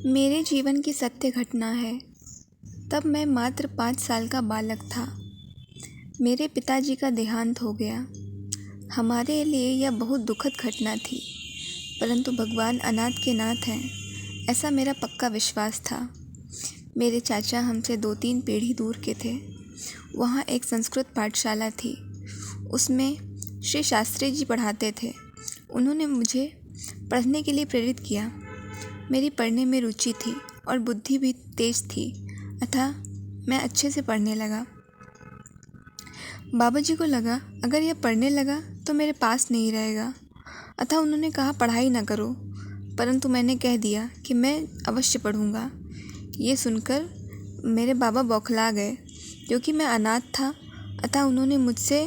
मेरे जीवन की सत्य घटना है। तब मैं मात्र 5 साल का बालक था। मेरे पिताजी का देहांत हो गया। हमारे लिए यह बहुत दुखद घटना थी, परंतु भगवान अनाथ के नाथ हैं, ऐसा मेरा पक्का विश्वास था। मेरे चाचा हमसे 2-3 पीढ़ी दूर के थे। वहाँ एक संस्कृत पाठशाला थी। उसमें श्री शास्त्री जी पढ़ाते थे। उन्होंने मुझे पढ़ने के लिए प्रेरित किया। मेरी पढ़ने में रुचि थी और बुद्धि भी तेज थी, अतः मैं अच्छे से पढ़ने लगा। बाबा जी को लगा अगर यह पढ़ने लगा तो मेरे पास नहीं रहेगा, अतः उन्होंने कहा पढ़ाई ना करो, परंतु मैंने कह दिया कि मैं अवश्य पढ़ूंगा। ये सुनकर मेरे बाबा बौखला गए, क्योंकि मैं अनाथ था, अतः उन्होंने मुझसे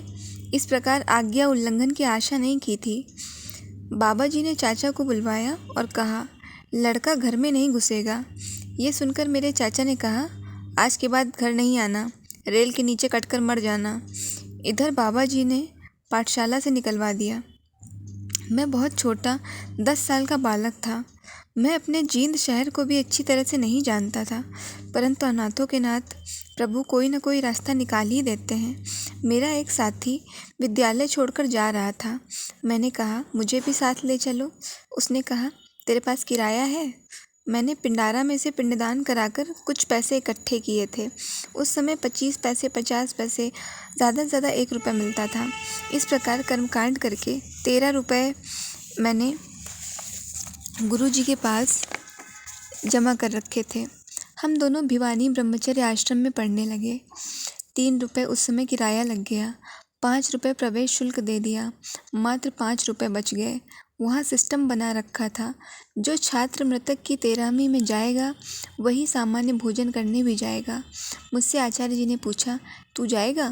इस प्रकार आज्ञा उल्लंघन की आशा नहीं की थी। बाबा जी ने चाचा को बुलवाया और कहा, लड़का घर में नहीं घुसेगा। ये सुनकर मेरे चाचा ने कहा, आज के बाद घर नहीं आना, रेल के नीचे कटकर मर जाना। इधर बाबा जी ने पाठशाला से निकलवा दिया। मैं बहुत छोटा 10 साल का बालक था। मैं अपने जींद शहर को भी अच्छी तरह से नहीं जानता था, परंतु अनाथों के नाथ प्रभु कोई न कोई रास्ता निकाल ही देते हैं। मेरा एक साथी विद्यालय छोड़कर जा रहा था। मैंने कहा, मुझे भी साथ ले चलो। उसने कहा, तेरे पास किराया है? मैंने पिंडारा में से पिंडदान कराकर कुछ पैसे इकट्ठे किए थे। उस समय 25 पैसे, 50 पैसे, ज़्यादा से ज़्यादा 1 रुपया मिलता था। इस प्रकार कर्मकांड करके 13 रुपये मैंने गुरु जी के पास जमा कर रखे थे। हम दोनों भिवानी ब्रह्मचर्य आश्रम में पढ़ने लगे। 3 रुपये उस समय किराया लग गया। 5 रुपये प्रवेश शुल्क दे दिया। मात्र 5 रुपये बच गए। वहाँ सिस्टम बना रखा था, जो छात्र मृतक की 13वीं में जाएगा वही सामान्य भोजन करने भी जाएगा। मुझसे आचार्य जी ने पूछा, तू जाएगा?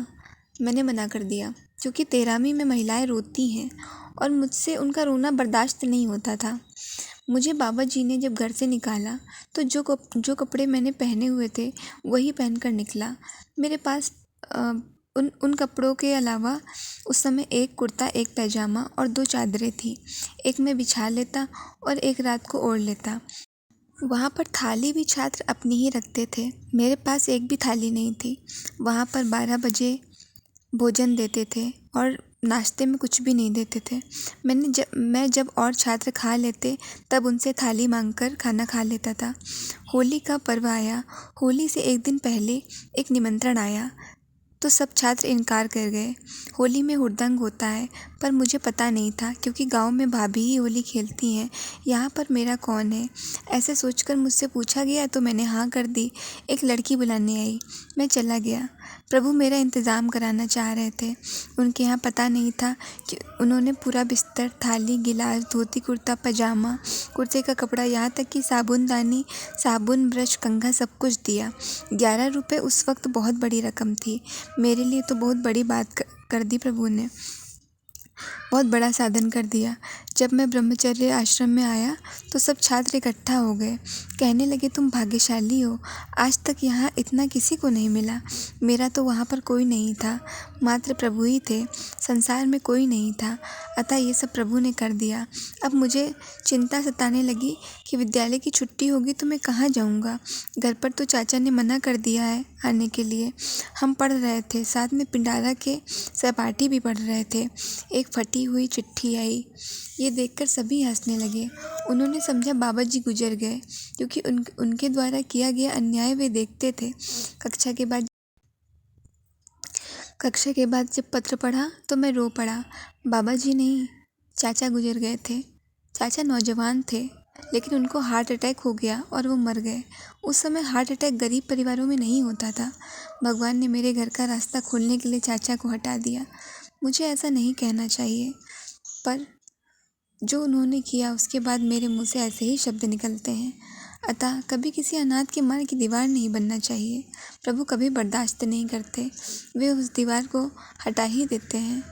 मैंने मना कर दिया, क्योंकि 13वीं में महिलाएं रोती हैं और मुझसे उनका रोना बर्दाश्त नहीं होता था। मुझे बाबा जी ने जब घर से निकाला तो जो कपड़े मैंने पहने हुए थे वही पहनकर निकला। मेरे पास उन कपड़ों के अलावा उस समय एक कुर्ता, एक पैजामा और 2 चादरें थी। एक मैं बिछा लेता और एक रात को ओढ़ लेता। वहाँ पर थाली भी छात्र अपनी ही रखते थे। मेरे पास एक भी थाली नहीं थी। वहाँ पर 12 बजे भोजन देते थे और नाश्ते में कुछ भी नहीं देते थे। मैं जब और छात्र खा लेते तब उनसे थाली मांगकर खाना खा लेता था। होली का पर्व आया। होली से एक दिन पहले एक निमंत्रण आया तो सब छात्र इनकार कर गए। होली में हुड़दंग होता है, पर मुझे पता नहीं था, क्योंकि गांव में भाभी ही होली खेलती हैं, यहाँ पर मेरा कौन है। ऐसे सोचकर मुझसे पूछा गया तो मैंने हाँ कर दी। एक लड़की बुलाने आई, मैं चला गया। प्रभु मेरा इंतज़ाम कराना चाह रहे थे। उनके यहाँ पता नहीं था कि उन्होंने पूरा बिस्तर, थाली, गिलास, धोती, कुर्ता, पजामा, कुर्ते का कपड़ा, यहाँ तक कि साबुनदानी, साबुन, ब्रश, कंघा सब कुछ दिया। 11 रुपये उस वक्त बहुत बड़ी रकम थी। मेरे लिए तो बहुत बड़ी बात कर दी प्रभु ने, बहुत बड़ा साधन कर दिया। जब मैं ब्रह्मचर्य आश्रम में आया तो सब छात्र इकट्ठा हो गए। कहने लगे, तुम भाग्यशाली हो, आज तक यहाँ इतना किसी को नहीं मिला। मेरा तो वहाँ पर कोई नहीं था, मात्र प्रभु ही थे, संसार में कोई नहीं था, अतः ये सब प्रभु ने कर दिया। अब मुझे चिंता सताने लगी कि विद्यालय की छुट्टी होगी तो मैं कहाँ जाऊँगा। घर पर तो चाचा ने मना कर दिया है आने के लिए। हम पढ़ रहे थे, साथ में पिंडारा के सहपाठी भी पढ़ रहे थे। एक फटी हुई चिट्ठी आई। ये देखकर सभी हंसने लगे। उन्होंने समझा बाबा जी गुजर गए, क्योंकि उनके द्वारा किया गया अन्याय वे देखते थे। कक्षा के बाद जब पत्र पढ़ा तो मैं रो पड़ा। बाबा जी नहीं, चाचा गुजर गए थे। चाचा नौजवान थे, लेकिन उनको हार्ट अटैक हो गया और वो मर गए। उस समय हार्ट अटैक गरीब परिवारों में नहीं होता था। भगवान ने मेरे घर का रास्ता खोलने के लिए चाचा को हटा दिया। मुझे ऐसा नहीं कहना चाहिए, पर जो उन्होंने किया उसके बाद मेरे मुंह से ऐसे ही शब्द निकलते हैं। अतः कभी किसी अनाथ के मन की दीवार नहीं बनना चाहिए। प्रभु कभी बर्दाश्त नहीं करते, वे उस दीवार को हटा ही देते हैं।